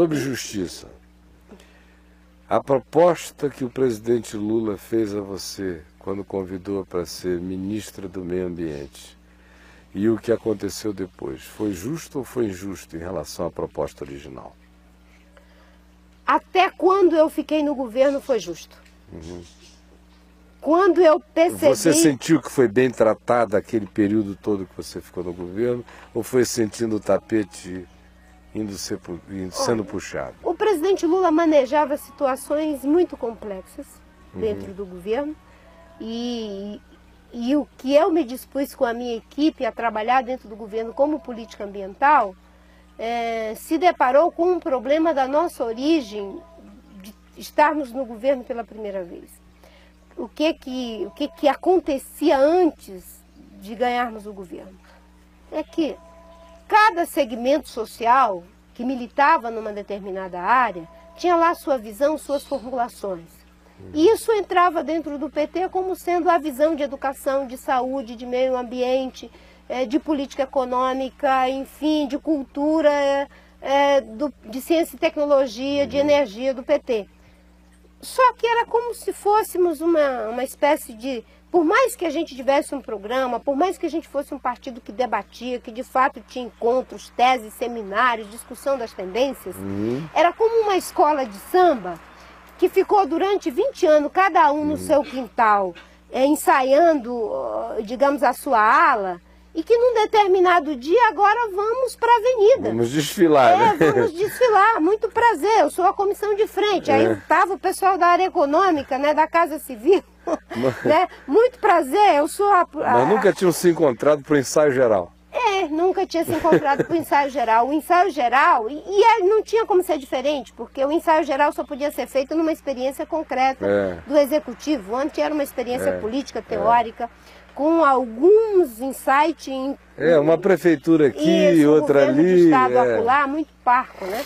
Sobre justiça, a proposta que o presidente Lula fez a você quando convidou para ser ministra do Meio Ambiente e o que aconteceu depois, foi justo ou foi injusto em relação à proposta original? Até quando eu fiquei no governo foi justo. Quando eu percebi... Você sentiu que foi bem tratada aquele período todo que você ficou no governo, ou foi sentindo o tapete sendo puxado? O presidente Lula manejava situações muito complexas dentro do governo e o que eu me dispus com a minha equipe a trabalhar dentro do governo como política ambiental se deparou com um problema da nossa origem de estarmos no governo pela primeira vez. O que acontecia antes de ganharmos o governo? É que cada segmento social que militava numa determinada área tinha lá sua visão, suas formulações. E isso entrava dentro do PT como sendo a visão de educação, de saúde, de meio ambiente, de política econômica, enfim, de cultura, de ciência e tecnologia, de energia do PT. Só que era como se fôssemos uma espécie de... Por mais que a gente tivesse um programa, por mais que a gente fosse um partido que debatia, que de fato tinha encontros, teses, seminários, discussão das tendências, era como uma escola de samba que ficou durante 20 anos, cada um no seu quintal, ensaiando, digamos, a sua ala, e que num determinado dia agora vamos para a avenida. Vamos desfilar, né? Vamos desfilar, muito prazer, eu sou a comissão de frente. Aí estava o pessoal da área econômica, né, da Casa Civil, né? Muito prazer, eu sou a... Mas nunca tinham se encontrado para o ensaio geral. Nunca tinha se encontrado para o ensaio geral. O ensaio geral, não tinha como ser diferente, porque o ensaio geral só podia ser feito numa experiência concreta do executivo. Antes era uma experiência política, teórica, com alguns insights... uma prefeitura aqui, outra ali... de estado acolá, muito parco, né?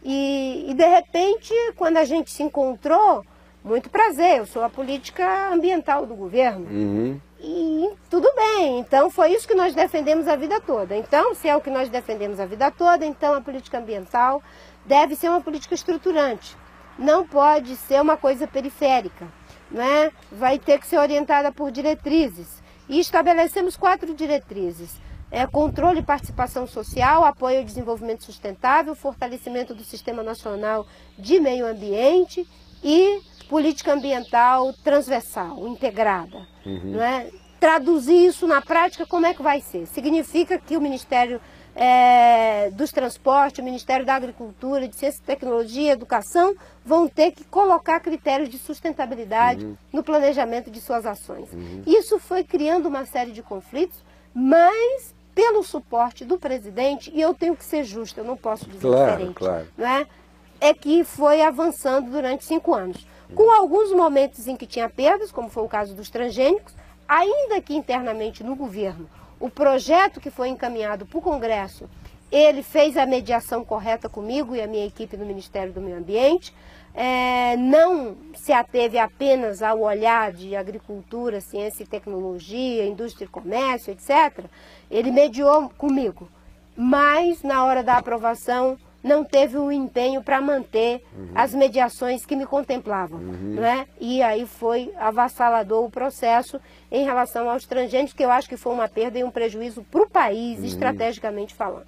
E de repente, quando a gente se encontrou, muito prazer, eu sou a política ambiental do governo. E tudo bem, então foi isso que nós defendemos a vida toda. Então, se é o que nós defendemos a vida toda, então a política ambiental deve ser uma política estruturante. Não pode ser uma coisa periférica, né? Vai ter que ser orientada por diretrizes. E estabelecemos 4 diretrizes. Controle e participação social, apoio ao desenvolvimento sustentável, fortalecimento do Sistema Nacional de Meio Ambiente e política ambiental transversal, integrada. Não é? Traduzir isso na prática, como é que vai ser? Significa que o Ministério dos Transportes, o Ministério da Agricultura, de Ciência e Tecnologia, Educação, vão ter que colocar critérios de sustentabilidade no planejamento de suas ações. Isso foi criando uma série de conflitos, mas pelo suporte do presidente, e eu tenho que ser justa, eu não posso dizer diferente, claro. Né? É que foi avançando durante 5 anos. Com alguns momentos em que tinha perdas, como foi o caso dos transgênicos, ainda que internamente no governo, o projeto que foi encaminhado para o Congresso, ele fez a mediação correta comigo e a minha equipe no Ministério do Meio Ambiente, não se ateve apenas ao olhar de agricultura, ciência e tecnologia, indústria e comércio, etc. Ele mediou comigo, mas na hora da aprovação não teve o empenho para manter as mediações que me contemplavam. Né? E aí foi avassalador o processo em relação aos transgênicos, que eu acho que foi uma perda e um prejuízo para o país, estrategicamente falando.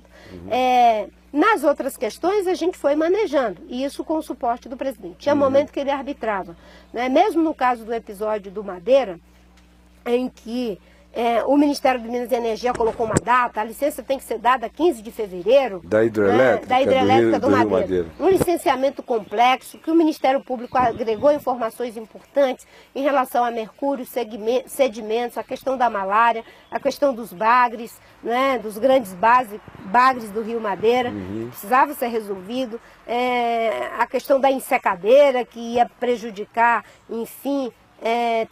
Nas outras questões a gente foi manejando, e isso com o suporte do presidente. Tinha momento que ele arbitrava. Né? Mesmo no caso do episódio do Madeira, em que o Ministério de Minas e Energia colocou uma data, a licença tem que ser dada 15 de fevereiro. Da hidrelétrica, da hidrelétrica do Madeira. Madeira. Um licenciamento complexo, que o Ministério Público agregou informações importantes em relação a mercúrio, sedimentos, a questão da malária, a questão dos bagres, né, dos grandes bagres do Rio Madeira, precisava ser resolvido, a questão da ensecadeira, que ia prejudicar, enfim,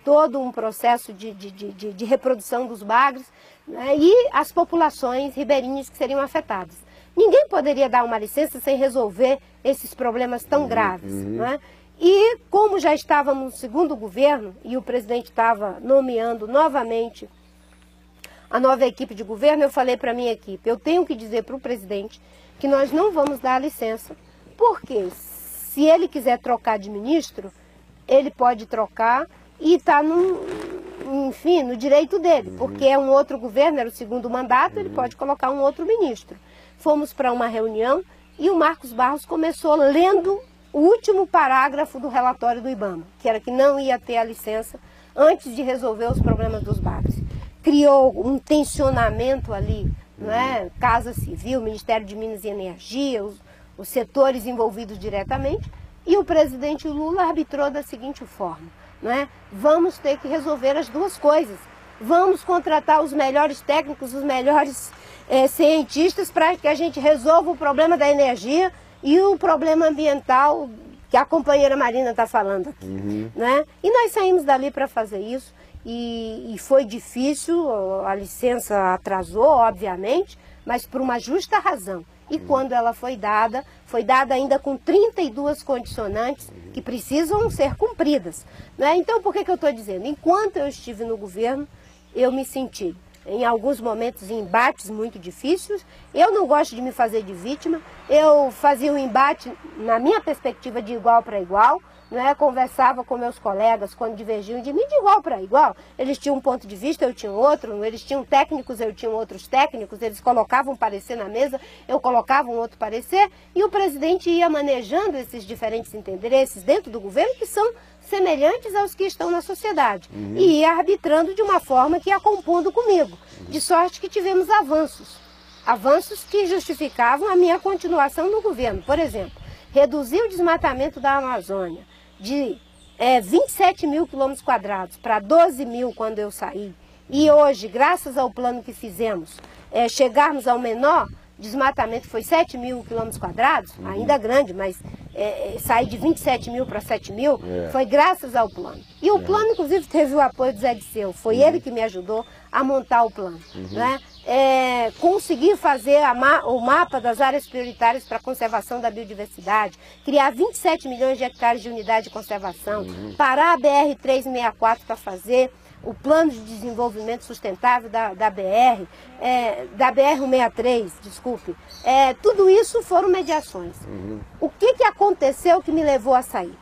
todo um processo de reprodução dos bagres, né, e as populações ribeirinhas que seriam afetadas. Ninguém poderia dar uma licença sem resolver esses problemas tão graves. Né? E como já estávamos no segundo governo e o presidente estava nomeando novamente a nova equipe de governo, eu falei para a minha equipe, eu tenho que dizer para o presidente que nós não vamos dar a licença, por quê? Se ele quiser trocar de ministro, ele pode trocar e está enfim, no direito dele, porque é um outro governo, era o segundo mandato, ele pode colocar um outro ministro. Fomos para uma reunião e o Marcos Barros começou lendo o último parágrafo do relatório do IBAMA, que era que não ia ter a licença antes de resolver os problemas dos bares. Criou um tensionamento ali, não é? Casa Civil, Ministério de Minas e Energia, os setores envolvidos diretamente, e o presidente Lula arbitrou da seguinte forma, não é? Vamos ter que resolver as duas coisas. Vamos contratar os melhores técnicos, os melhores cientistas para que a gente resolva o problema da energia e o problema ambiental que a companheira Marina está falando aqui. Né? E nós saímos dali para fazer isso e foi difícil, a licença atrasou, obviamente, mas por uma justa razão. E quando ela foi dada ainda com 32 condicionantes que precisam ser cumpridas. Né? Então, por que eu estou dizendo? Enquanto eu estive no governo, eu me senti, em alguns momentos, em embates muito difíceis. Eu não gosto de me fazer de vítima. Eu fazia um embate, na minha perspectiva, de igual para igual. Né? Conversava com meus colegas quando divergiam de mim de igual para igual. Eles tinham um ponto de vista, eu tinha outro. Eles tinham técnicos, eu tinha outros técnicos. Eles colocavam um parecer na mesa, eu colocava um outro parecer. E o presidente ia manejando esses diferentes interesses dentro do governo, que são semelhantes aos que estão na sociedade. E ia arbitrando de uma forma que ia compondo comigo. De sorte que tivemos avanços. Avanços que justificavam a minha continuação no governo. Por exemplo, reduzir o desmatamento da Amazônia de 27 mil quilômetros quadrados para 12 mil quando eu saí. E hoje, graças ao plano que fizemos, chegarmos ao menor desmatamento, foi 7 mil quilômetros quadrados, ainda grande, mas sair de 27 mil para 7 mil, foi graças ao plano. E o plano, inclusive, teve o apoio do Zé Disseu, foi ele que me ajudou a montar o plano. Né? Conseguir fazer o mapa das áreas prioritárias para a conservação da biodiversidade, criar 27 milhões de hectares de unidade de conservação, parar a BR-364 para fazer o plano de desenvolvimento sustentável da BR, da BR-163, desculpe. Tudo isso foram mediações. O que aconteceu que me levou a sair?